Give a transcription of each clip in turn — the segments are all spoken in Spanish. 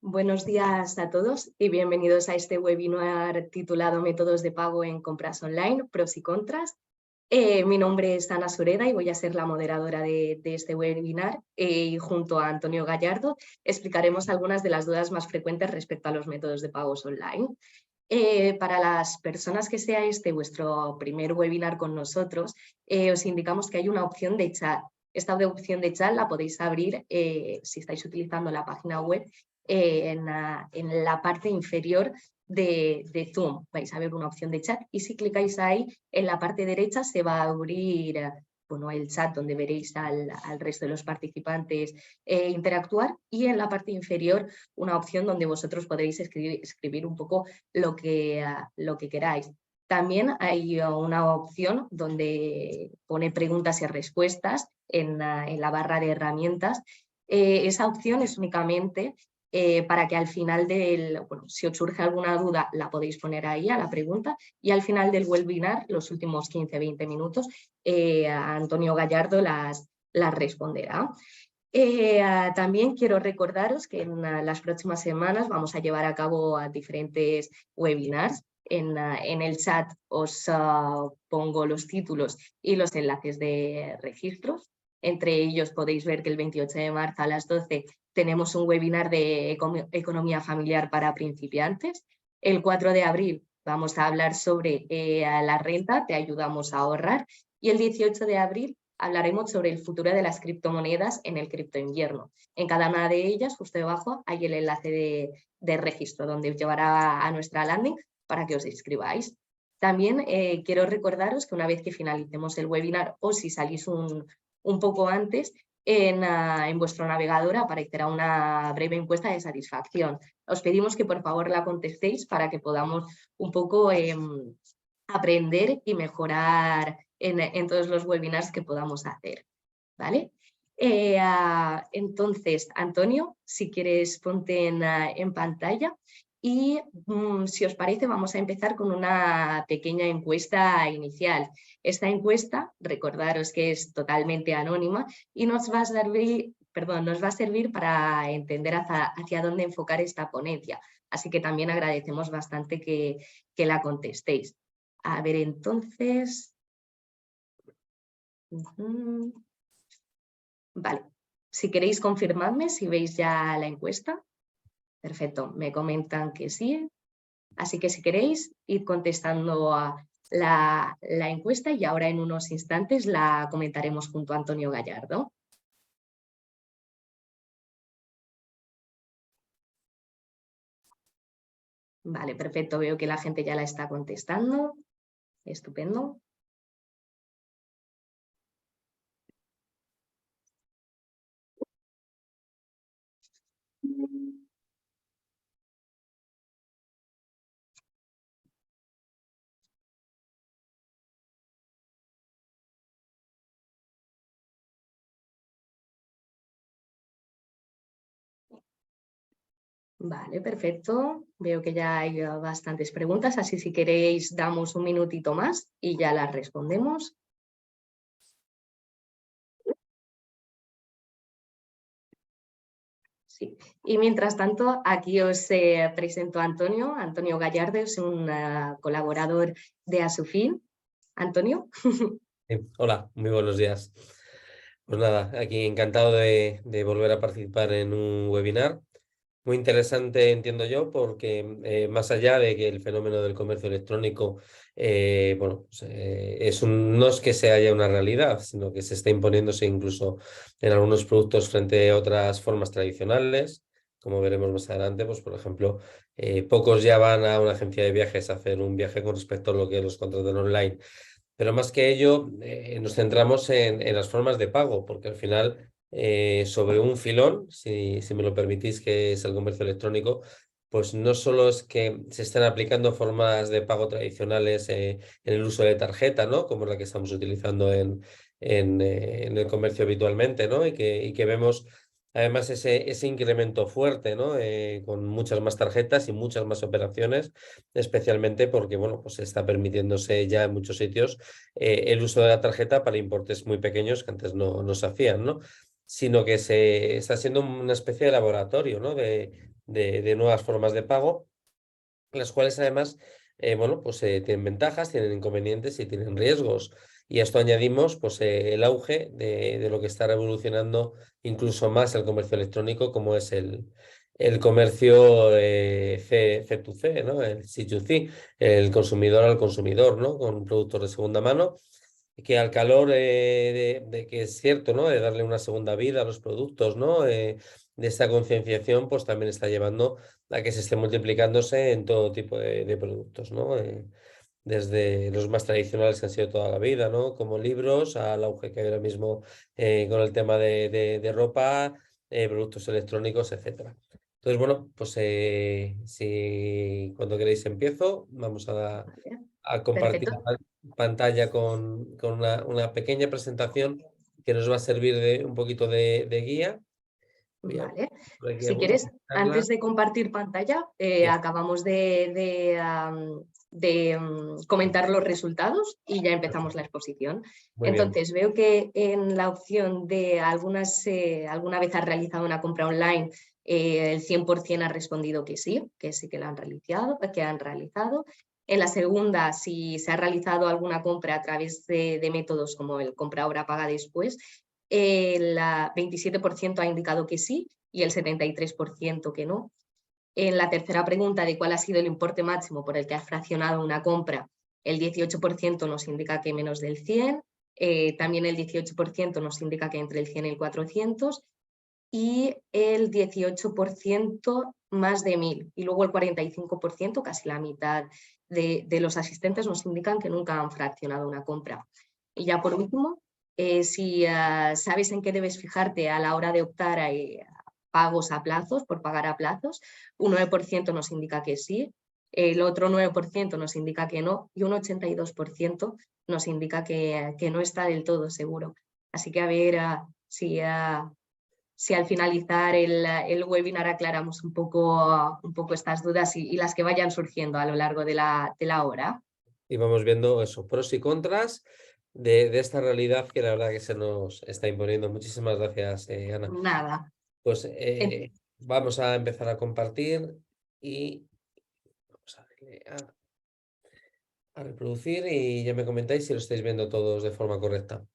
Buenos días a todos y bienvenidos a este webinar titulado Métodos de pago en compras online, pros y contras. Mi nombre es Ana Sureda y voy a ser la moderadora de este webinar y junto a Antonio Gallardo explicaremos algunas de las dudas más frecuentes respecto a los métodos de pagos online. Para las personas que sea este vuestro primer webinar con nosotros, os indicamos que hay una opción de chat. Esta opción de chat la podéis abrir si estáis utilizando la página web en la parte inferior de Zoom. Vais a ver una opción de chat y si clicáis ahí, en la parte derecha se va a abrir el chat donde veréis al resto de los participantes interactuar y en la parte inferior una opción donde vosotros podréis escribir un poco lo que queráis. También hay una opción donde pone preguntas y respuestas en la barra de herramientas. Esa opción es únicamente para que al final si os surge alguna duda, la podéis poner ahí a la pregunta y al final del webinar, los últimos 15-20 minutos, Antonio Gallardo las responderá. También quiero recordaros que en las próximas semanas vamos a llevar a cabo diferentes webinars. En el chat os pongo los títulos y los enlaces de registros. Entre ellos podéis ver que el 28 de marzo a las 12 tenemos un webinar de economía familiar para principiantes. El 4 de abril vamos a hablar sobre la renta, te ayudamos a ahorrar. Y el 18 de abril hablaremos sobre el futuro de las criptomonedas en el criptoinvierno. En cada una de ellas, justo debajo, hay el enlace de registro, donde os llevará a nuestra landing para que os inscribáis. También quiero recordaros que una vez que finalicemos el webinar o si salís un poco antes, en vuestro navegador aparecerá una breve encuesta de satisfacción. Os pedimos que por favor la contestéis para que podamos un poco aprender y mejorar en todos los webinars que podamos hacer, ¿vale? Entonces, Antonio, si quieres ponte en pantalla y si os parece vamos a empezar con una pequeña encuesta inicial. Esta encuesta, recordaros que es totalmente anónima y nos va a servir para entender hacia dónde enfocar esta ponencia. Así que también agradecemos bastante que la contestéis. A ver, entonces... Vale, si queréis confirmarme si veis ya la encuesta. Perfecto, me comentan que sí. Así que si queréis, id contestando a la encuesta y ahora en unos instantes la comentaremos junto a Antonio Gallardo. Vale, perfecto, veo que la gente ya la está contestando. Estupendo. Vale, perfecto. Veo que ya hay bastantes preguntas, así si queréis damos un minutito más y ya las respondemos. Sí. Y mientras tanto, aquí os presento a Antonio Gallardo, es un colaborador de Asufin. Antonio. Hola, muy buenos días. Pues nada, aquí encantado de volver a participar en un webinar. Muy interesante, entiendo yo, porque más allá de que el fenómeno del comercio electrónico, no es que sea ya una realidad, sino que se está imponiéndose incluso en algunos productos frente a otras formas tradicionales. Como veremos más adelante, pues por ejemplo, pocos ya van a una agencia de viajes a hacer un viaje con respecto a lo que los contratan online. Pero más que ello, nos centramos en las formas de pago, porque al final, sobre un filón, si me lo permitís, que es el comercio electrónico, pues no solo es que se están aplicando formas de pago tradicionales en el uso de tarjeta, ¿no? Como la que estamos utilizando en el comercio habitualmente, ¿no? Y que vemos además ese incremento fuerte, ¿no? Con muchas más tarjetas y muchas más operaciones, especialmente porque, bueno, pues está permitiéndose ya en muchos sitios el uso de la tarjeta para importes muy pequeños que antes no se hacían, ¿no? Sino que se está siendo una especie de laboratorio, ¿no? De de nuevas formas de pago, las cuales además, bueno, pues tienen ventajas, tienen inconvenientes y tienen riesgos. Y a esto añadimos pues, el auge de lo que está revolucionando incluso más el comercio electrónico, como es el comercio C2C, ¿no? El C2C, el consumidor al consumidor, ¿no? Con productos de segunda mano, que al calor de que es cierto, ¿no? De darle una segunda vida a los productos, ¿no? De esta concienciación, pues también está llevando a que se esté multiplicándose en todo tipo de productos, ¿no? Desde los más tradicionales que han sido toda la vida, ¿no? Como libros, al auge que hay ahora mismo con el tema de ropa, productos electrónicos, etcétera. Entonces, bueno, pues si cuando queréis empiezo, vamos Vale, a compartir perfecto. la pantalla con una pequeña presentación que nos va a servir de un poquito de guía. Voy a Vale. por aquí Si a quieres, buscarla. antes de compartir pantalla, Bien, acabamos de comentar los resultados y ya empezamos la perfecto. exposición. Muy bien. Entonces, veo que en la opción de alguna vez has realizado una compra online, el 100% ha respondido que sí que la han realizado, que han realizado. En la segunda, si se ha realizado alguna compra a través de métodos como el compra ahora, paga después, el 27% ha indicado que sí y el 73% que no. En la tercera pregunta de cuál ha sido el importe máximo por el que has fraccionado una compra, el 18% nos indica que menos del 100, también el 18% nos indica que entre el 100 y el 400 y el 18% más de 1000. Y luego el 45%, casi la mitad de los asistentes, nos indican que nunca han fraccionado una compra. Y ya por último, si sabes en qué debes fijarte a la hora de optar a pagos a plazos, por pagar a plazos, un 9% nos indica que sí, el otro 9% nos indica que no y un 82% nos indica que no está del todo seguro. Así que a ver si al finalizar el webinar aclaramos un poco estas dudas y las que vayan surgiendo a lo largo de la hora. Y vamos viendo eso, pros y contras de esta realidad que la verdad que se nos está imponiendo. Muchísimas gracias, Ana. Nada. Pues En- vamos a empezar a compartir y vamos a darle a reproducir y ya me comentáis si lo estáis viendo todos de forma correcta.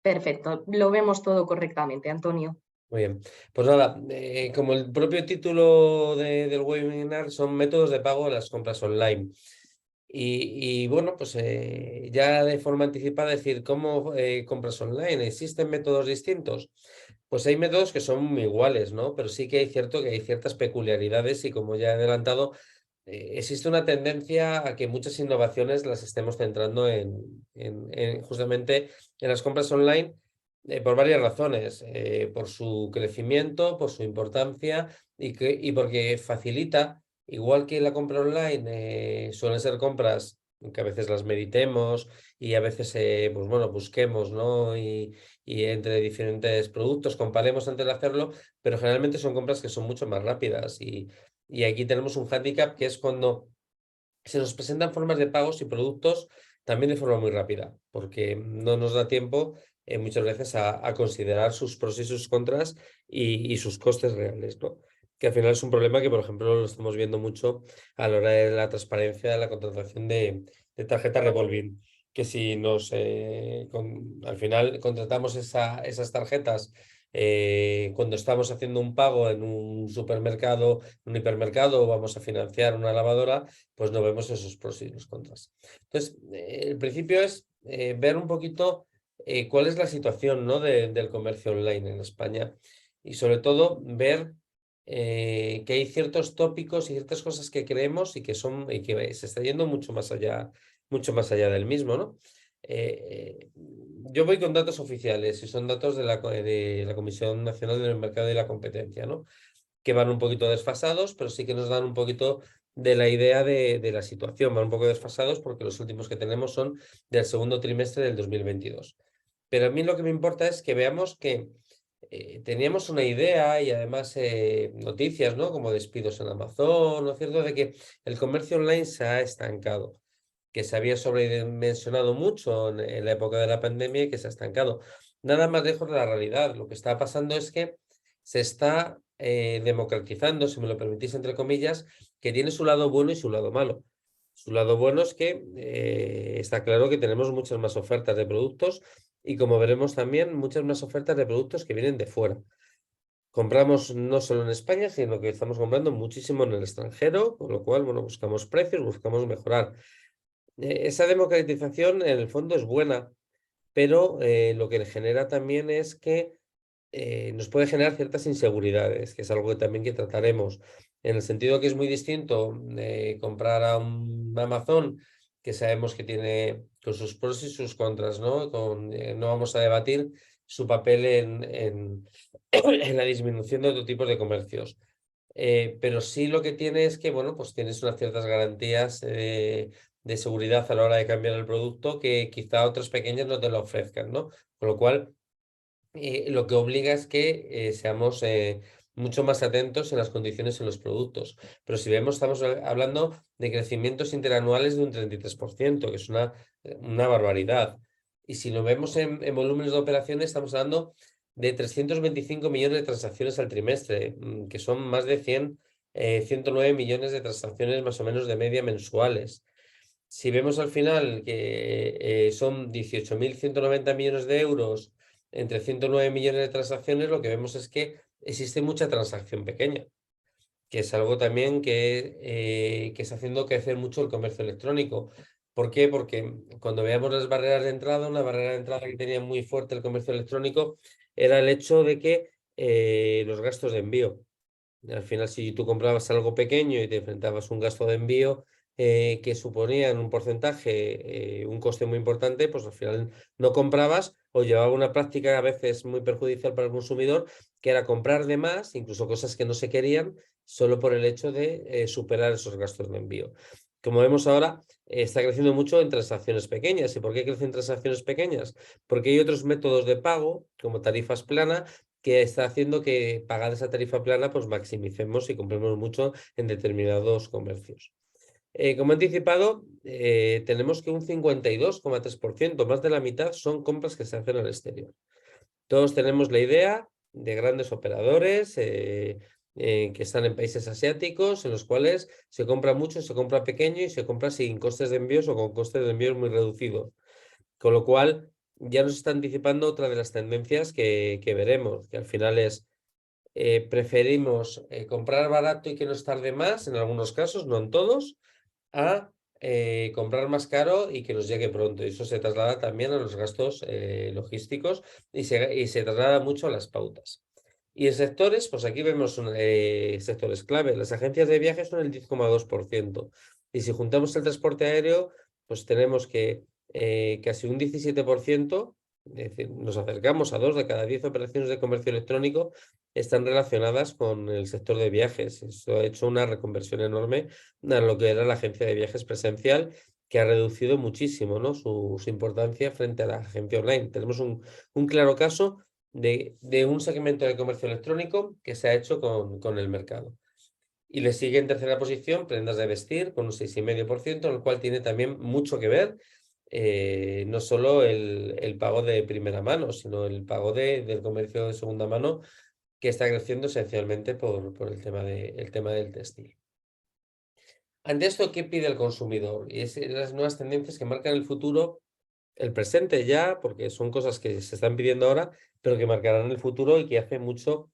Perfecto, lo vemos todo correctamente, Antonio. Muy bien. Pues nada, como el propio título del webinar son métodos de pago de las compras online. Y bueno, pues ya de forma anticipada decir, ¿cómo compras online? ¿Existen métodos distintos? Pues hay métodos que son iguales, ¿no? Pero sí que hay cierto que hay ciertas peculiaridades y como ya he adelantado, existe una tendencia a que muchas innovaciones las estemos centrando justamente en las compras online por varias razones, por su crecimiento, por su importancia y porque facilita. Igual que la compra online suelen ser compras que a veces las meditemos y a veces pues bueno, busquemos, ¿no? Y entre diferentes productos comparemos antes de hacerlo, pero generalmente son compras que son mucho más rápidas y aquí tenemos un hándicap que es cuando se nos presentan formas de pagos y productos también de forma muy rápida, porque no nos da tiempo muchas veces a considerar sus pros y sus contras y sus costes reales, ¿no? Que al final es un problema que, por ejemplo, lo estamos viendo mucho a la hora de la transparencia de la contratación de tarjeta revolving, que si al final contratamos esas tarjetas cuando estamos haciendo un pago en un supermercado, un hipermercado o vamos a financiar una lavadora, pues no vemos esos pros y los contras. Entonces, el principio es ver un poquito cuál es la situación, ¿no? del comercio online en España y sobre todo ver que hay ciertos tópicos y ciertas cosas que creemos y que se está yendo mucho más allá del mismo, ¿no? Yo voy con datos oficiales y son datos de la Comisión Nacional del Mercado y la Competencia, ¿no? Que van un poquito desfasados, pero sí que nos dan un poquito de la idea de la situación. Van un poco desfasados porque los últimos que tenemos son del segundo trimestre del 2022. Pero a mí lo que me importa es que veamos que teníamos una idea y además noticias, ¿no? Como despidos en Amazon, ¿no es cierto? De que el comercio online se ha estancado, que se había sobredimensionado mucho en la época de la pandemia y que se ha estancado. Nada más lejos de la realidad. Lo que está pasando es que se está democratizando, si me lo permitís, entre comillas, que tiene su lado bueno y su lado malo. Su lado bueno es que está claro que tenemos muchas más ofertas de productos y, como veremos también, muchas más ofertas de productos que vienen de fuera. Compramos no solo en España, sino que estamos comprando muchísimo en el extranjero, con lo cual, bueno, buscamos precios, buscamos mejorar. Esa democratización en el fondo es buena, pero lo que le genera también es que nos puede generar ciertas inseguridades, que es algo que también que trataremos, en el sentido que es muy distinto comprar a un Amazon, que sabemos que tiene con sus pros y sus contras, ¿no? No vamos a debatir su papel en la disminución de otro tipo de comercios. Pero sí lo que tiene es que, bueno, pues tienes unas ciertas garantías de seguridad a la hora de cambiar el producto que quizá otras pequeñas no te lo ofrezcan, ¿no? Con lo cual, lo que obliga es que seamos mucho más atentos en las condiciones en los productos. Pero si vemos, estamos hablando de crecimientos interanuales de un 33%, que es una barbaridad. Y si lo vemos en volúmenes de operaciones, estamos hablando de 325 millones de transacciones al trimestre, que son más de 109 millones de transacciones más o menos de media mensuales. Si vemos al final que son 18.190 millones de euros entre 109 millones de transacciones, lo que vemos es que existe mucha transacción pequeña, que es algo también que está haciendo crecer mucho el comercio electrónico. ¿Por qué? Porque cuando veamos las barreras de entrada, una barrera de entrada que tenía muy fuerte el comercio electrónico era el hecho de que los gastos de envío. Al final, si tú comprabas algo pequeño y te enfrentabas a un gasto de envío que suponía en un porcentaje un coste muy importante, pues al final no comprabas o llevaba una práctica a veces muy perjudicial para el consumidor, que era comprar de más, incluso cosas que no se querían, solo por el hecho de superar esos gastos de envío. Como vemos ahora, está creciendo mucho en transacciones pequeñas. ¿Y por qué crecen transacciones pequeñas? Porque hay otros métodos de pago, como tarifas plana, que está haciendo que, pagada esa tarifa plana, pues maximicemos y compremos mucho en determinados comercios. Como he anticipado, tenemos que un 52,3%, más de la mitad, son compras que se hacen al exterior. Todos tenemos la idea de grandes operadores que están en países asiáticos, en los cuales se compra mucho, se compra pequeño y se compra sin costes de envíos o con costes de envíos muy reducidos. Con lo cual, ya nos está anticipando otra de las tendencias que veremos, que al final es preferimos comprar barato y que nos tarde más, en algunos casos, no en todos, a comprar más caro y que nos llegue pronto. Y eso se traslada también a los gastos logísticos y se traslada mucho a las pautas. Y en sectores, pues aquí vemos sectores clave. Las agencias de viajes son el 10,2%. Y si juntamos el transporte aéreo, pues tenemos que casi un 17%, es decir, nos acercamos a 2 de cada 10 operaciones de comercio electrónico están relacionadas con el sector de viajes. Eso ha hecho una reconversión enorme a lo que era la agencia de viajes presencial, que ha reducido muchísimo, ¿no? su importancia frente a la agencia online. Tenemos un claro caso de un segmento de comercio electrónico que se ha hecho con el mercado. Y le sigue en tercera posición prendas de vestir con un 6,5%, en el cual tiene también mucho que ver no solo el pago de primera mano, sino el pago del comercio de segunda mano, que está creciendo esencialmente por el tema del textil. Ante esto, ¿qué pide el consumidor? Y es las nuevas tendencias que marcan el futuro, el presente ya, porque son cosas que se están pidiendo ahora, pero que marcarán el futuro y que hace mucho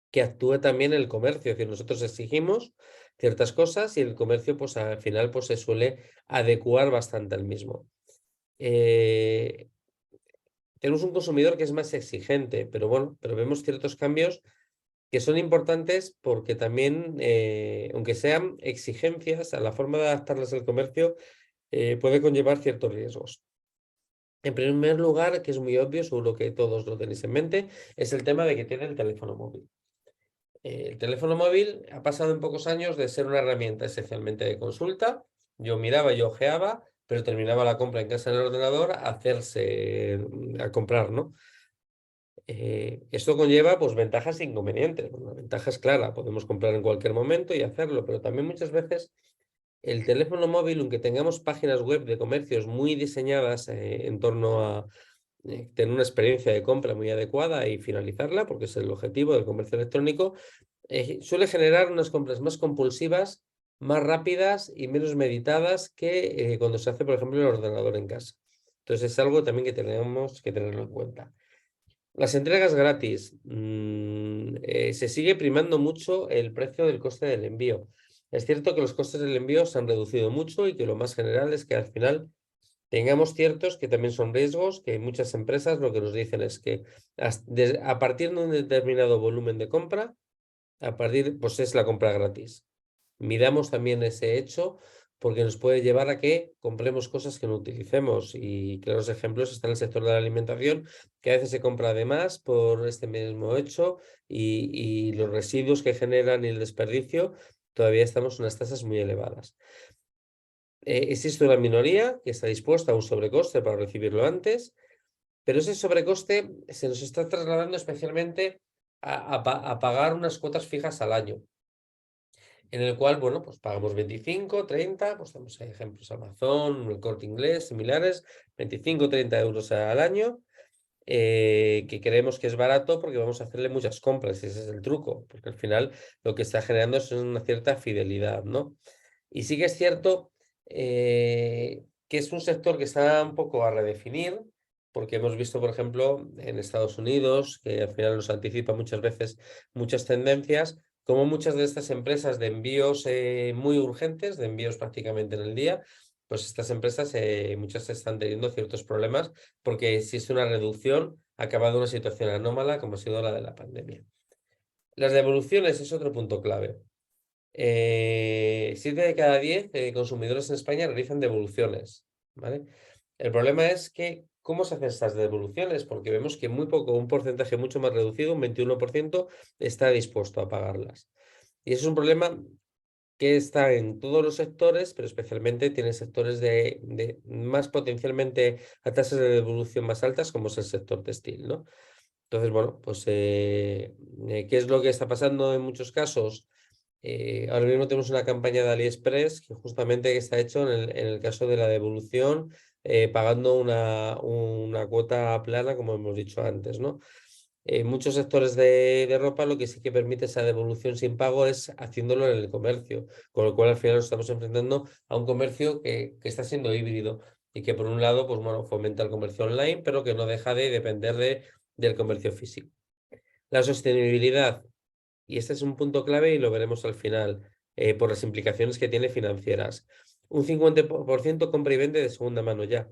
que actúe también el comercio. Es decir, nosotros exigimos ciertas cosas y el comercio, pues al final, pues se suele adecuar bastante al mismo. Tenemos un consumidor que es más exigente, pero bueno, pero vemos ciertos cambios que son importantes porque también, aunque sean exigencias, a la forma de adaptarlas al comercio puede conllevar ciertos riesgos. En primer lugar, que es muy obvio, seguro que todos lo tenéis en mente, es el tema de que tiene el teléfono móvil. El teléfono móvil ha pasado en pocos años de ser una herramienta esencialmente de consulta. Yo miraba, yo ojeaba, pero terminaba la compra en casa en el ordenador a comprar, ¿no? Esto conlleva pues ventajas e inconvenientes. Bueno, la ventaja es clara, podemos comprar en cualquier momento y hacerlo, pero también muchas veces el teléfono móvil, aunque tengamos páginas web de comercios muy diseñadas en torno tener una experiencia de compra muy adecuada y finalizarla, porque es el objetivo del comercio electrónico, suele generar unas compras más compulsivas, más rápidas y menos meditadas que cuando se hace, por ejemplo, en el ordenador en casa. Entonces es algo también que tenemos que tenerlo en cuenta. Las entregas gratis. Se sigue primando mucho el precio del coste del envío. Es cierto que los costes del envío se han reducido mucho y que lo más general es que al final tengamos ciertos que también son riesgos, que muchas empresas lo que nos dicen es que a partir de un determinado volumen de compra, pues es la compra gratis. Midamos también ese hecho porque nos puede llevar a que compremos cosas que no utilicemos, y claros ejemplos están en el sector de la alimentación, que a veces se compra de más por este mismo hecho, y los residuos que generan y el desperdicio, todavía estamos en unas tasas muy elevadas. Existe una minoría que está dispuesta a un sobrecoste para recibirlo antes, pero ese sobrecoste se nos está trasladando especialmente a pagar unas cuotas fijas al año, en el cual, bueno, pues pagamos 25, 30, pues tenemos ejemplos Amazon, el Corte Inglés, similares, 25, 30 euros al año, que creemos que es barato porque vamos a hacerle muchas compras, y ese es el truco, porque al final lo que está generando es una cierta fidelidad, ¿no? Y sí que es cierto que es un sector que está un poco a redefinir, porque hemos visto, por ejemplo, en Estados Unidos, que al final nos anticipa muchas veces muchas tendencias, como muchas de estas empresas de envíos muy urgentes, de envíos prácticamente en el día, pues estas empresas muchas están teniendo ciertos problemas porque existe una reducción acabada de una situación anómala como ha sido la de la pandemia. Las devoluciones es otro punto clave. 7 de cada 10 consumidores en España realizan devoluciones, ¿vale? El problema es que, ¿cómo se hacen estas devoluciones? Porque vemos que muy poco, un porcentaje mucho más reducido, un 21%, está dispuesto a pagarlas. Y eso es un problema que está en todos los sectores, pero especialmente tiene sectores de más potencialmente a tasas de devolución más altas, como es el sector textil, ¿no? Entonces, bueno, pues, ¿qué es lo que está pasando en muchos casos? Ahora mismo tenemos una campaña de AliExpress que justamente está hecho en el caso de la devolución, pagando una cuota plana, como hemos dicho antes, ¿no? Muchos sectores de ropa lo que sí que permite esa devolución sin pago es haciéndolo en el comercio, con lo cual al final nos estamos enfrentando a un comercio que está siendo híbrido y que por un lado, pues bueno, fomenta el comercio online, pero que no deja de depender del comercio físico. La sostenibilidad, y este es un punto clave y lo veremos al final, por las implicaciones que tiene financieras. Un 50% compra y vende de segunda mano ya,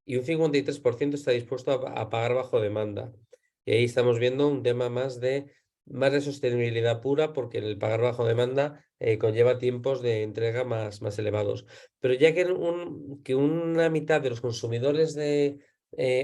y un 53% está dispuesto a pagar bajo demanda. Y ahí estamos viendo un tema más de sostenibilidad pura, porque el pagar bajo demanda conlleva tiempos de entrega más elevados. Pero ya que una mitad de los consumidores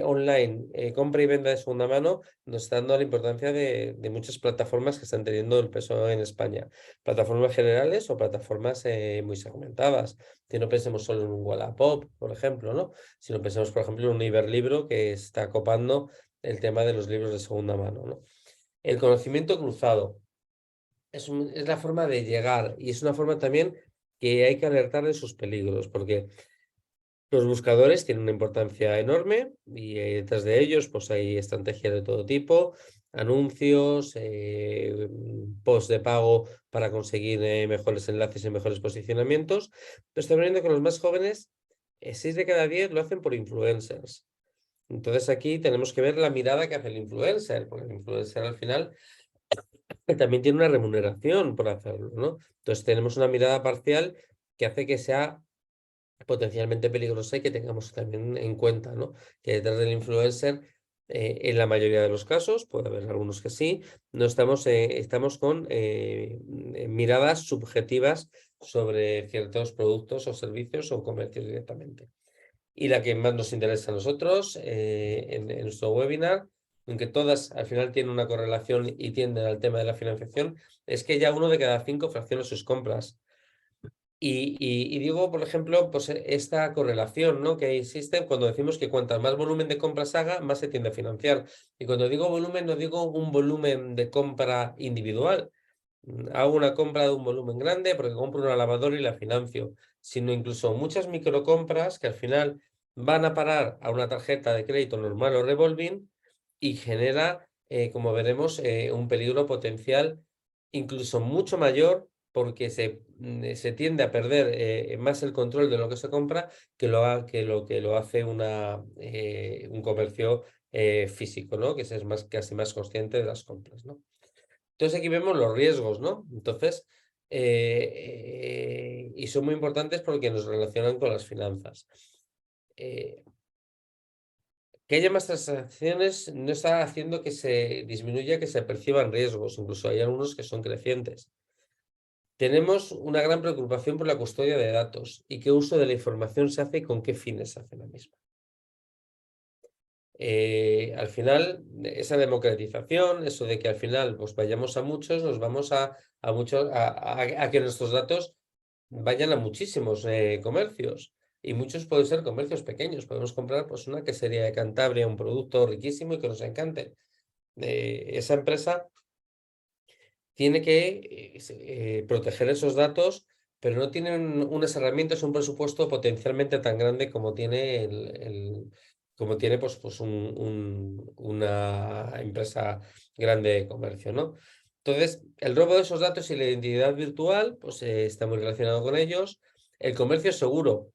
online compra y venda de segunda mano, nos está dando la importancia de muchas plataformas que están teniendo el peso en España. Plataformas generales o plataformas muy segmentadas. Que no pensemos solo en un Wallapop, por ejemplo, ¿no? Sino pensemos, por ejemplo, en un Iberlibro que está copando el tema de los libros de segunda mano, ¿no? El conocimiento cruzado es la forma de llegar, y es una forma también que hay que alertar de sus peligros, porque los buscadores tienen una importancia enorme y detrás de ellos pues hay estrategias de todo tipo, anuncios, posts de pago para conseguir mejores enlaces y mejores posicionamientos. Pero estoy viendo que los más jóvenes, 6 de cada 10 lo hacen por influencers. Entonces aquí tenemos que ver la mirada que hace el influencer, porque el influencer al final también tiene una remuneración por hacerlo, ¿no? Entonces tenemos una mirada parcial que hace que sea potencialmente peligrosa y que tengamos también en cuenta, ¿no? Que detrás del influencer, en la mayoría de los casos, puede haber algunos que sí, no estamos, estamos con miradas subjetivas sobre ciertos productos o servicios o comercios directamente. Y la que más nos interesa a nosotros en nuestro webinar, aunque todas al final tienen una correlación y tienden al tema de la financiación, es que ya 1 de cada 5 fracciona sus compras. Y digo, por ejemplo, pues esta correlación, ¿no?, que existe cuando decimos que cuanto más volumen de compras haga, más se tiende a financiar. Y cuando digo volumen, no digo un volumen de compra individual. Hago una compra de un volumen grande porque compro una lavadora y la financio, sino incluso muchas microcompras que al final van a parar a una tarjeta de crédito normal o revolving y genera, como veremos, un peligro potencial incluso mucho mayor porque se tiende a perder más el control de lo que se compra que lo que lo hace un comercio físico, ¿no? Que es casi más consciente de las compras, ¿no? Entonces aquí vemos los riesgos, ¿no? Entonces, y son muy importantes porque nos relacionan con las finanzas. Que haya más transacciones no está haciendo que se disminuya, que se perciban riesgos, incluso hay algunos que son crecientes. Tenemos una gran preocupación por la custodia de datos y qué uso de la información se hace y con qué fines se hace la misma. Al final, esa democratización, eso de que al final pues vayamos a muchos, nos vamos a muchos, a que nuestros datos vayan a muchísimos comercios. Y muchos pueden ser comercios pequeños. Podemos comprar pues una quesería de Cantabria, un producto riquísimo y que nos encante. Esa empresa tiene que proteger esos datos, pero no tienen unas herramientas, un presupuesto potencialmente tan grande como tiene como tiene pues una empresa grande de comercio, ¿no? Entonces, el robo de esos datos y la identidad virtual pues está muy relacionado con ellos. El comercio seguro.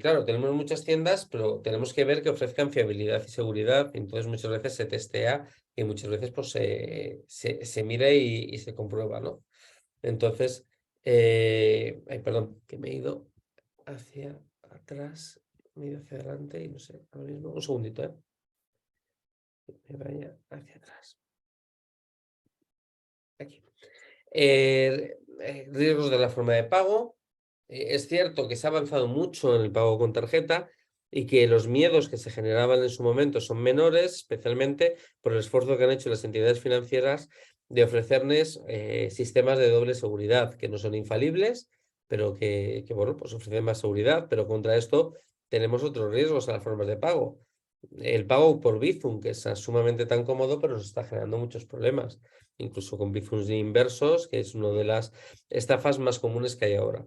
Claro, tenemos muchas tiendas, pero tenemos que ver que ofrezcan fiabilidad y seguridad. Entonces, muchas veces se testea y muchas veces pues, se mira y se comprueba, ¿no? Entonces, ay, perdón, que me he ido hacia atrás, me he ido hacia adelante y no sé, ahora mismo, un segundito, ¿eh? Me vaya hacia atrás. Aquí. Riesgos de la forma de pago. Es cierto que se ha avanzado mucho en el pago con tarjeta y que los miedos que se generaban en su momento son menores, especialmente por el esfuerzo que han hecho las entidades financieras de ofrecerles sistemas de doble seguridad, que no son infalibles, pero bueno, pues ofrecen más seguridad, pero contra esto tenemos otros riesgos a las formas de pago. El pago por Bizum, que es sumamente tan cómodo, pero nos está generando muchos problemas, incluso con Bizums inversos, que es una de las estafas más comunes que hay ahora.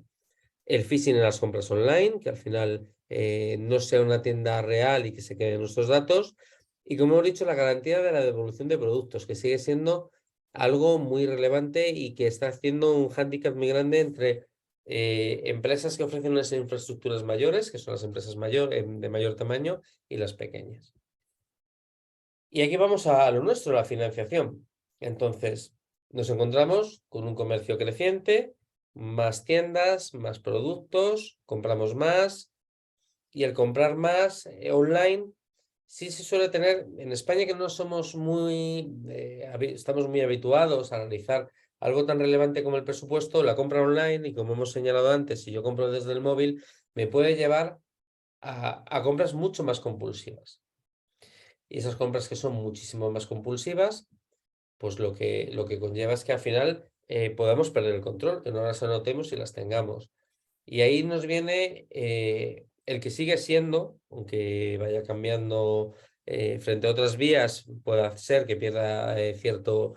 El phishing en las compras online, que al final no sea una tienda real y que se queden nuestros datos. Y como hemos dicho, la garantía de la devolución de productos, que sigue siendo algo muy relevante y que está haciendo un hándicap muy grande entre empresas que ofrecen unas infraestructuras mayores, que son las empresas de mayor tamaño, y las pequeñas. Y aquí vamos a lo nuestro, la financiación. Entonces, nos encontramos con un comercio creciente, más tiendas, más productos, compramos más y el comprar más online sí se suele tener, en España que no somos estamos muy habituados a analizar algo tan relevante como el presupuesto, la compra online y como hemos señalado antes, si yo compro desde el móvil, me puede llevar a compras mucho más compulsivas. Y esas compras que son muchísimo más compulsivas, pues lo que conlleva es que al final podamos perder el control, que no las anotemos y las tengamos. Y ahí nos viene el que sigue siendo, aunque vaya cambiando frente a otras vías, puede ser que pierda cierto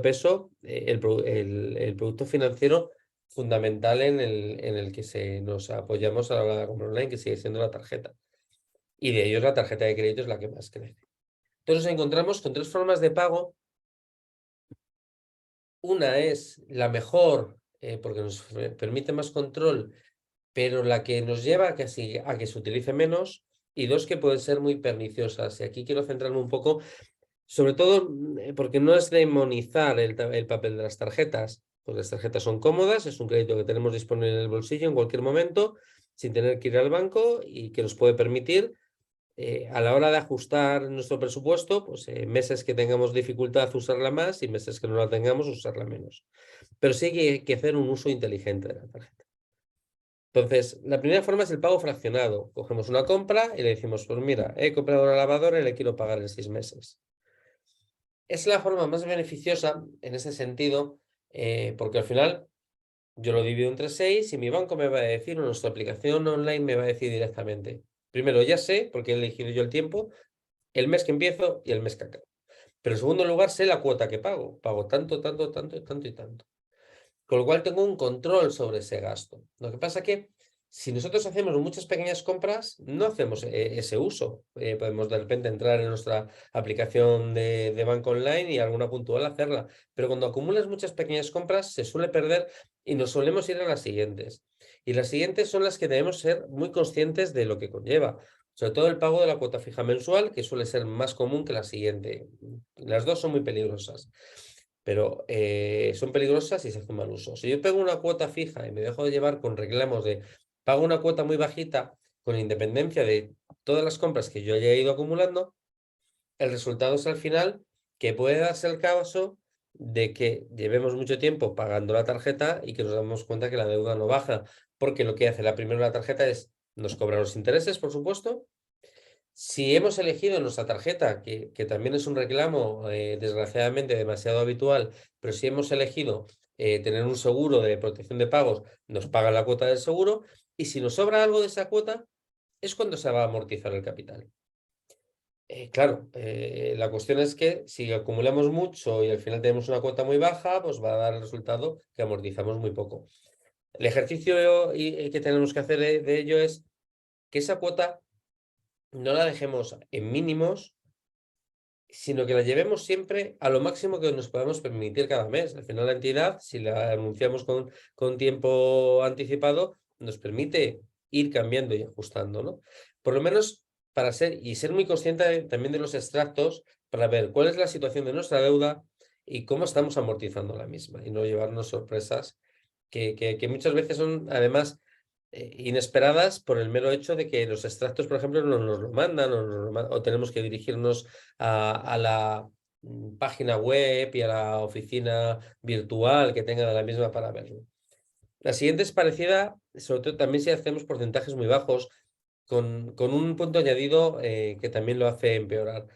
peso, el producto financiero fundamental en el que nos apoyamos a la hora de la compra online, que sigue siendo la tarjeta. Y de ellos la tarjeta de crédito es la que más crece. Entonces nos encontramos con tres formas de pago. Una es la mejor porque nos permite más control, pero la que nos lleva a que se utilice menos. Y dos, que pueden ser muy perniciosas. Y aquí quiero centrarme un poco, sobre todo porque no es demonizar el papel de las tarjetas. Pues las tarjetas son cómodas, es un crédito que tenemos disponible en el bolsillo en cualquier momento, sin tener que ir al banco y que nos puede permitir a la hora de ajustar nuestro presupuesto, pues meses que tengamos dificultad usarla más y meses que no la tengamos usarla menos. Pero sí hay que hacer un uso inteligente de la tarjeta. Entonces, la primera forma es el pago fraccionado. Cogemos una compra y le decimos, pues mira, he comprado una lavadora y le quiero pagar en 6 meses. Es la forma más beneficiosa en ese sentido, porque al final yo lo divido entre 6 y mi banco me va a decir, o nuestra aplicación online me va a decir directamente. Primero, ya sé, porque he elegido yo el tiempo, el mes que empiezo y el mes que acabo. Pero en segundo lugar, sé la cuota que pago. Pago tanto, tanto y tanto. Con lo cual tengo un control sobre ese gasto. Lo que pasa que Si nosotros hacemos muchas pequeñas compras, no hacemos ese uso. Podemos de repente entrar en nuestra aplicación de banco online y alguna puntual hacerla. Pero cuando acumulas muchas pequeñas compras, se suele perder y nos solemos ir a las siguientes. Y las siguientes son las que debemos ser muy conscientes de lo que conlleva. Sobre todo el pago de la cuota fija mensual, que suele ser más común que la siguiente. Las dos son muy peligrosas, pero son peligrosas si se hace mal uso. Si yo pego una cuota fija y me dejo de llevar con reclamos de pago una cuota muy bajita, con independencia de todas las compras que yo haya ido acumulando, el resultado es al final que puede darse el caso de que llevemos mucho tiempo pagando la tarjeta y que nos damos cuenta que la deuda no baja, porque lo que hace la primera la tarjeta es nos cobra los intereses, por supuesto. Si hemos elegido nuestra tarjeta, que también es un reclamo desgraciadamente demasiado habitual, pero si hemos elegido tener un seguro de protección de pagos, nos pagan la cuota del seguro y si nos sobra algo de esa cuota, es cuando se va a amortizar el capital. Claro, la cuestión es que si acumulamos mucho y al final tenemos una cuota muy baja, pues va a dar el resultado que amortizamos muy poco. El ejercicio que tenemos que hacer de ello es que esa cuota no la dejemos en mínimos, sino que la llevemos siempre a lo máximo que nos podamos permitir cada mes. Al final la entidad, si la anunciamos con tiempo anticipado, nos permite ir cambiando y ajustando, ¿no? Por lo menos para ser muy consciente también de los extractos, para ver cuál es la situación de nuestra deuda y cómo estamos amortizando la misma y no llevarnos sorpresas que muchas veces son además inesperadas por el mero hecho de que los extractos, por ejemplo, no nos lo mandan o tenemos que dirigirnos a la página web y a la oficina virtual que tenga la misma para verlo. La siguiente es parecida, sobre todo también si hacemos porcentajes muy bajos, con un punto añadido que también lo hace empeorar.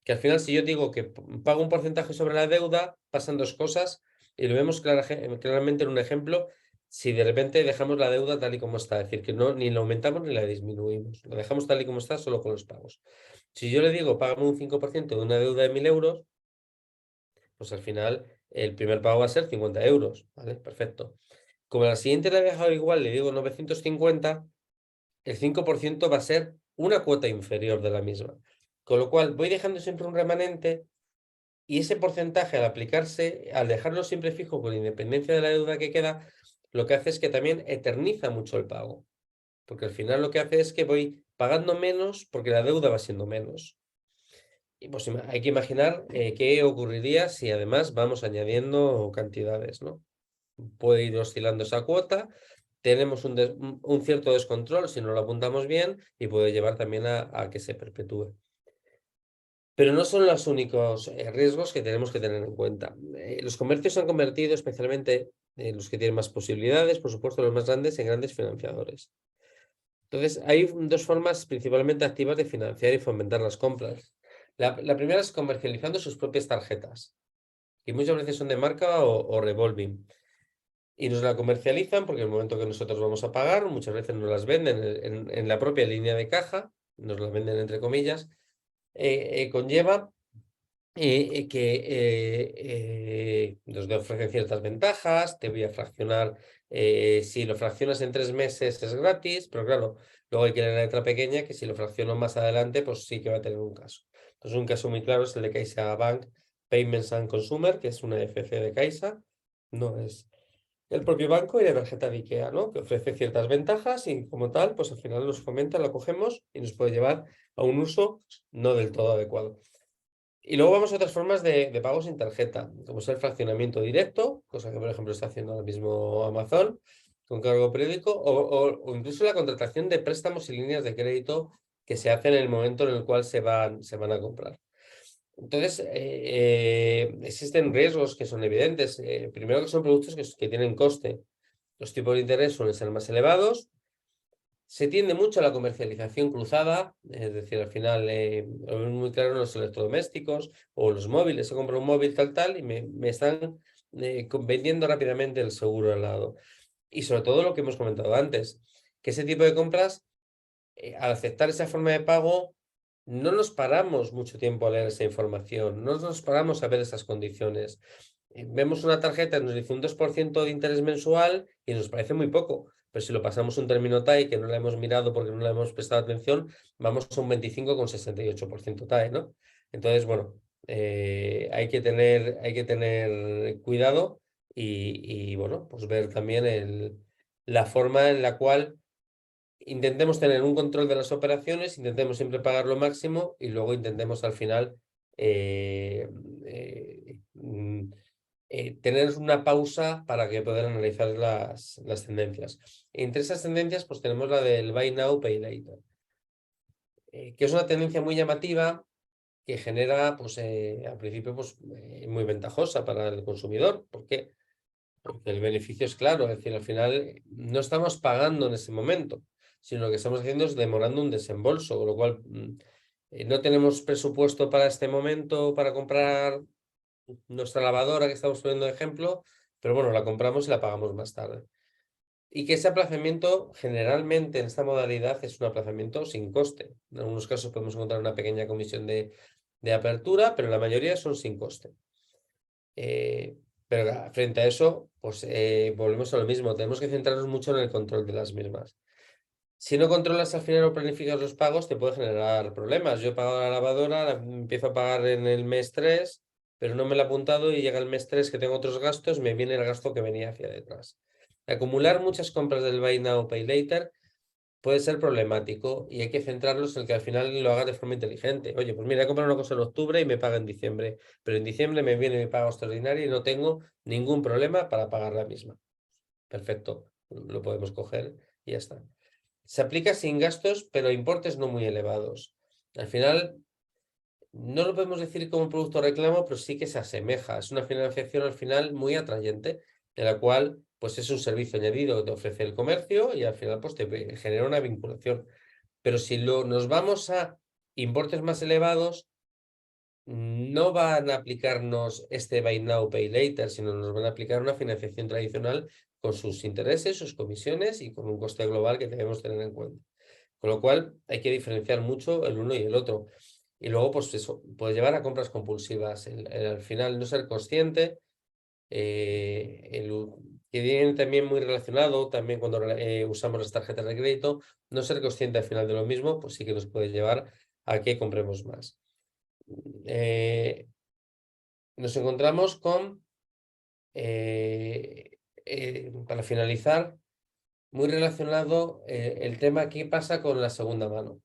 Que al final, si yo digo que pago un porcentaje sobre la deuda, pasan dos cosas y lo vemos claramente en un ejemplo. Si de repente dejamos la deuda tal y como está, es decir, que no, ni la aumentamos ni la disminuimos, lo dejamos tal y como está solo con los pagos. Si yo le digo, págame un 5% de una deuda de 1.000 euros, pues al final el primer pago va a ser 50 euros, ¿vale? Perfecto. Como la siguiente la he dejado igual, le digo 950, el 5% va a ser una cuota inferior de la misma. Con lo cual voy dejando siempre un remanente y ese porcentaje al aplicarse, al dejarlo siempre fijo con independencia de la deuda que queda, lo que hace es que también eterniza mucho el pago. Porque al final lo que hace es que voy pagando menos porque la deuda va siendo menos. Y pues hay que imaginar qué ocurriría si además vamos añadiendo cantidades, ¿no? Puede ir oscilando esa cuota, tenemos un cierto descontrol si no lo apuntamos bien y puede llevar también a que se perpetúe. Pero no son los únicos riesgos que tenemos que tener en cuenta. Los comercios se han convertido, especialmente los que tienen más posibilidades, por supuesto los más grandes, en grandes financiadores. Entonces, hay dos formas principalmente activas de financiar y fomentar las compras. La primera es comercializando sus propias tarjetas, que muchas veces son de marca o revolving. Y nos la comercializan porque en el momento que nosotros vamos a pagar, muchas veces nos las venden en la propia línea de caja, nos las venden entre comillas, conlleva que nos ofrecen ciertas ventajas, te voy a fraccionar, si lo fraccionas en 3 meses es gratis, pero claro, luego hay que leer la letra pequeña que si lo fracciono más adelante, pues sí que va a tener un caso. Entonces un caso muy claro es el de CaixaBank Payments and Consumer, que es una FC de Caixa, no es el propio banco y la tarjeta de IKEA, ¿no? Que ofrece ciertas ventajas y como tal, pues al final nos fomenta, la cogemos y nos puede llevar a un uso no del todo adecuado. Y luego vamos a otras formas de pago sin tarjeta, como es el fraccionamiento directo, cosa que por ejemplo está haciendo ahora mismo Amazon con cargo periódico, o incluso la contratación de préstamos y líneas de crédito que se hacen en el momento en el cual se van a comprar. Entonces, existen riesgos que son evidentes. Primero que son productos que tienen coste. Los tipos de interés suelen ser más elevados. Se tiende mucho a la comercialización cruzada, es decir, al final lo vemos muy claro en los electrodomésticos o los móviles. Se compra un móvil tal y me están vendiendo rápidamente el seguro al lado. Y sobre todo lo que hemos comentado antes, que ese tipo de compras, al aceptar esa forma de pago, no nos paramos mucho tiempo a leer esa información, no nos paramos a ver esas condiciones. Vemos una tarjeta, nos dice un 2% de interés mensual y nos parece muy poco. Pero si lo pasamos un término TAE que no lo hemos mirado porque no le hemos prestado atención, vamos a un 25,68% TAE, ¿no? Entonces, bueno, hay que tener cuidado y, bueno, pues ver también la forma en la cual intentemos tener un control de las operaciones, intentemos siempre pagar lo máximo y luego intentemos al final tener una pausa para que poder analizar las tendencias. Entre esas tendencias, pues tenemos la del Buy Now, Pay Later, que es una tendencia muy llamativa que genera, pues al principio, pues muy ventajosa para el consumidor. ¿Por qué? Porque el beneficio es claro, es decir, al final no estamos pagando en ese momento, sino lo que estamos haciendo es demorando un desembolso, con lo cual no tenemos presupuesto para este momento para comprar nuestra lavadora que estamos poniendo de ejemplo, pero bueno, la compramos y la pagamos más tarde. Y que ese aplazamiento generalmente en esta modalidad es un aplazamiento sin coste. En algunos casos podemos encontrar una pequeña comisión de apertura, pero la mayoría son sin coste. Pero frente a eso, pues volvemos a lo mismo, tenemos que centrarnos mucho en el control de las mismas. Si no controlas al final o planificas los pagos, te puede generar problemas. Yo he pagado la lavadora, la empiezo a pagar en el mes 3, pero no me la he apuntado y llega el mes 3 que tengo otros gastos, me viene el gasto que venía hacia detrás. Acumular muchas compras del Buy Now, Pay Later puede ser problemático y hay que centrarlos en que al final lo hagas de forma inteligente. Oye, pues mira, he comprado una cosa en octubre y me paga en diciembre, pero en diciembre me viene mi pago extraordinario y no tengo ningún problema para pagar la misma. Perfecto, lo podemos coger y ya está. Se aplica sin gastos, pero a importes no muy elevados. Al final, no lo podemos decir como producto reclamo, pero sí que se asemeja. Es una financiación al final muy atrayente, de la cual pues es un servicio añadido que te ofrece el comercio y al final pues te genera una vinculación. Pero si nos vamos a importes más elevados, no van a aplicarnos este Buy Now, Pay Later, sino nos van a aplicar una financiación tradicional con sus intereses, sus comisiones y con un coste global que debemos tener en cuenta. Con lo cual hay que diferenciar mucho el uno y el otro. Y luego, pues eso, puede llevar a compras compulsivas. Al final no ser consciente, que viene también muy relacionado, también cuando usamos las tarjetas de crédito, no ser consciente al final de lo mismo, pues sí que nos puede llevar a que compremos más. Nos encontramos con, para finalizar, muy relacionado el tema qué pasa con la segunda mano.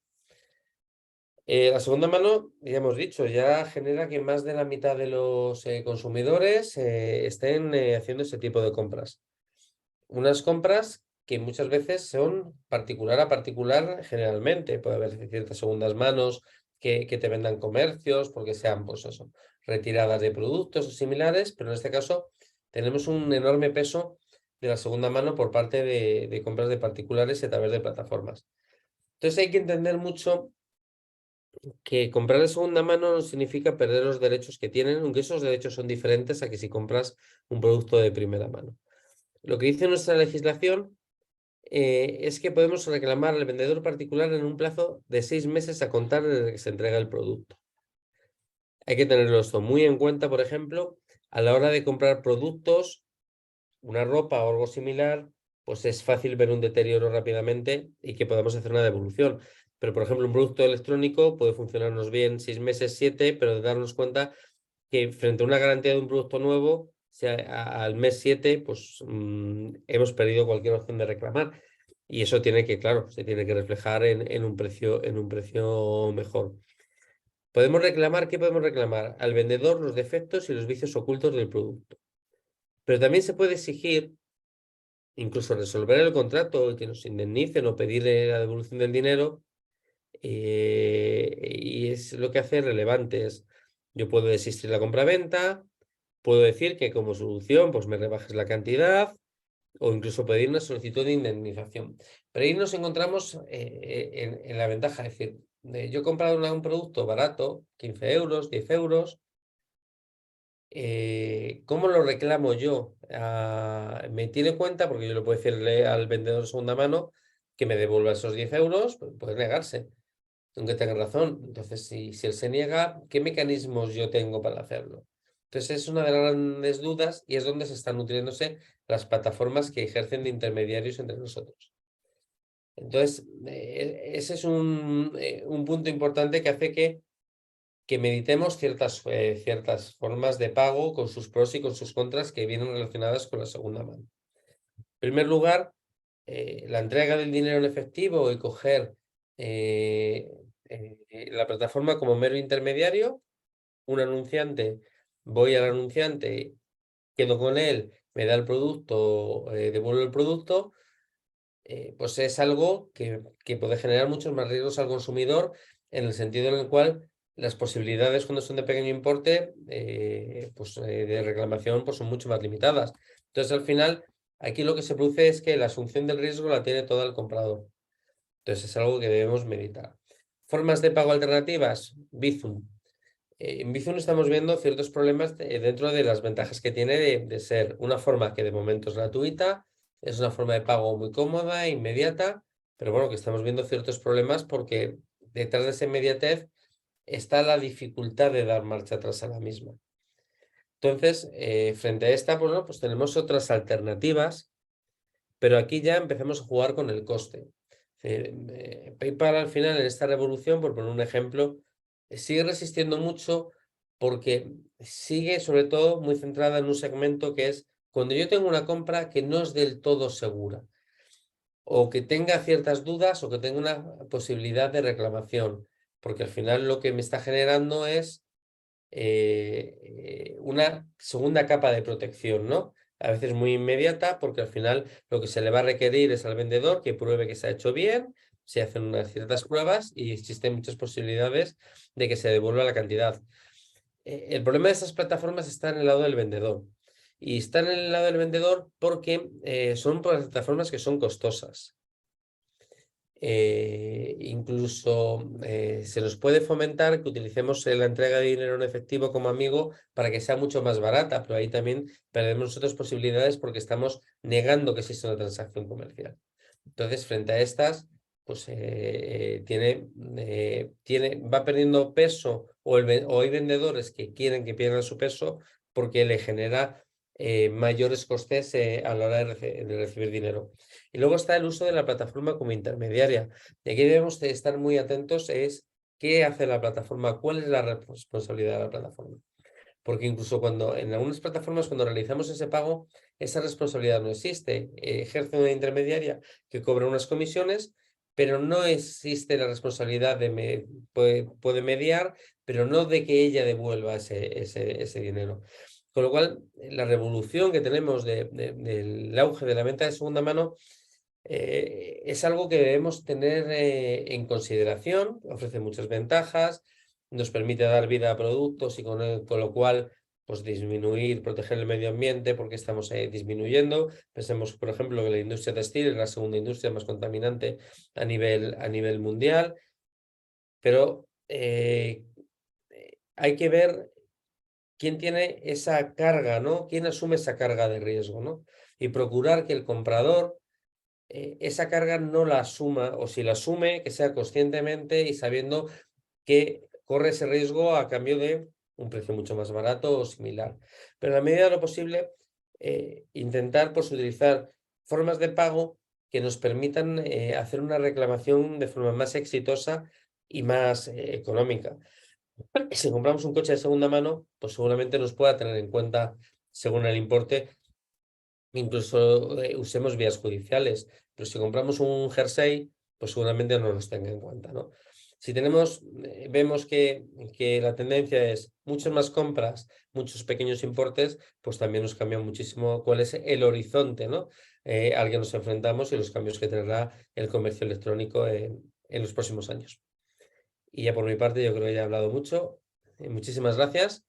La segunda mano, ya hemos dicho, ya genera que más de la mitad de los consumidores estén haciendo ese tipo de compras. Unas compras que muchas veces son particular a particular generalmente. Puede haber ciertas segundas manos que te vendan comercios porque sean, pues eso, retiradas de productos o similares, pero en este caso tenemos un enorme peso de la segunda mano por parte de compras de particulares a través de plataformas. Entonces hay que entender mucho que comprar de segunda mano no significa perder los derechos que tienen, aunque esos derechos son diferentes a que si compras un producto de primera mano. Lo que dice nuestra legislación es que podemos reclamar al vendedor particular en un plazo de 6 meses a contar desde que se entrega el producto. Hay que tenerlo esto muy en cuenta, por ejemplo, a la hora de comprar productos, una ropa o algo similar, pues es fácil ver un deterioro rápidamente y que podamos hacer una devolución. Pero, por ejemplo, un producto electrónico puede funcionarnos bien 6 meses, 7, pero de darnos cuenta que frente a una garantía de un producto nuevo, al mes 7, pues hemos perdido cualquier opción de reclamar. Y eso tiene que, claro, se tiene que reflejar en un precio mejor. Podemos reclamar, ¿qué podemos reclamar? Al vendedor los defectos y los vicios ocultos del producto. Pero también se puede exigir incluso resolver el contrato y que nos indemnicen o pedir la devolución del dinero. Y es lo que hace relevante. Yo puedo desistir la compraventa, puedo decir que como solución pues me rebajes la cantidad o incluso pedir una solicitud de indemnización. Pero ahí nos encontramos en la ventaja, es decir, yo he comprado un producto barato, 15 euros, 10 euros, ¿cómo lo reclamo yo? Me tiene cuenta, porque yo le puedo decirle al vendedor de segunda mano que me devuelva esos 10 euros, pues puede negarse, aunque tenga razón. Entonces, si él se niega, ¿qué mecanismos yo tengo para hacerlo? Entonces es una de las grandes dudas y es donde se están nutriéndose las plataformas que ejercen de intermediarios entre nosotros. Entonces, ese es un punto importante que hace que meditemos ciertas formas de pago con sus pros y con sus contras que vienen relacionadas con la segunda mano. En primer lugar, la entrega del dinero en efectivo y coger la plataforma como mero intermediario. Un anunciante, voy al anunciante, quedo con él, me da el producto, devuelvo el producto, pues es algo que puede generar muchos más riesgos al consumidor, en el sentido en el cual las posibilidades cuando son de pequeño importe de reclamación pues son mucho más limitadas. Entonces, al final, aquí lo que se produce es que la asunción del riesgo la tiene todo el comprador. Entonces, es algo que debemos meditar. Formas de pago alternativas, Bizum. En Bizum estamos viendo ciertos problemas dentro de las ventajas que tiene de ser una forma que de momento es gratuita, es una forma de pago muy cómoda, inmediata, pero bueno, que estamos viendo ciertos problemas porque detrás de esa inmediatez está la dificultad de dar marcha atrás a la misma. Entonces, frente a esta, pues, pues tenemos otras alternativas, pero aquí ya empezamos a jugar con el coste. PayPal al final en esta revolución, por poner un ejemplo, sigue resistiendo mucho porque sigue sobre todo muy centrada en un segmento que es cuando yo tengo una compra que no es del todo segura o que tenga ciertas dudas o que tenga una posibilidad de reclamación, porque al final lo que me está generando es una segunda capa de protección, ¿no? A veces muy inmediata, porque al final lo que se le va a requerir es al vendedor que pruebe que se ha hecho bien, se hacen unas ciertas pruebas y existen muchas posibilidades de que se devuelva la cantidad. El problema de estas plataformas está en el lado del vendedor. Y están en el lado del vendedor porque son plataformas que son costosas. Incluso se nos puede fomentar que utilicemos la entrega de dinero en efectivo como amigo para que sea mucho más barata, pero ahí también perdemos nosotros posibilidades porque estamos negando que existe una transacción comercial. Entonces, frente a estas, pues va perdiendo peso o hay vendedores que quieren que pierdan su peso porque le genera mayores costes a la hora de recibir dinero. Y luego está el uso de la plataforma como intermediaria. Y aquí debemos de estar muy atentos es qué hace la plataforma, cuál es la responsabilidad de la plataforma. Porque incluso en algunas plataformas, cuando realizamos ese pago, esa responsabilidad no existe. Ejerce una intermediaria que cobra unas comisiones, pero no existe la responsabilidad puede mediar, pero no de que ella devuelva ese dinero. Con lo cual, la revolución que tenemos del auge de la venta de segunda mano es algo que debemos tener en consideración. Ofrece muchas ventajas, nos permite dar vida a productos y con lo cual pues proteger el medio ambiente porque estamos disminuyendo. Pensemos, por ejemplo, que la industria textil es la segunda industria más contaminante a nivel mundial, pero hay que ver quién tiene esa carga, ¿no? ¿Quién asume esa carga de riesgo, ¿no? Y procurar que el comprador esa carga no la asuma, o si la asume, que sea conscientemente y sabiendo que corre ese riesgo a cambio de un precio mucho más barato o similar. Pero en la medida de lo posible, intentar pues, utilizar formas de pago que nos permitan hacer una reclamación de forma más exitosa y más económica. Si compramos un coche de segunda mano, pues seguramente nos pueda tener en cuenta, según el importe, incluso usemos vías judiciales, pero si compramos un jersey, pues seguramente no nos tenga en cuenta, ¿no? Si vemos que la tendencia es muchas más compras, muchos pequeños importes, pues también nos cambia muchísimo cuál es el horizonte, ¿no? Al que nos enfrentamos y los cambios que tendrá el comercio electrónico en los próximos años. Y ya por mi parte, yo creo que ya he hablado mucho. Muchísimas gracias.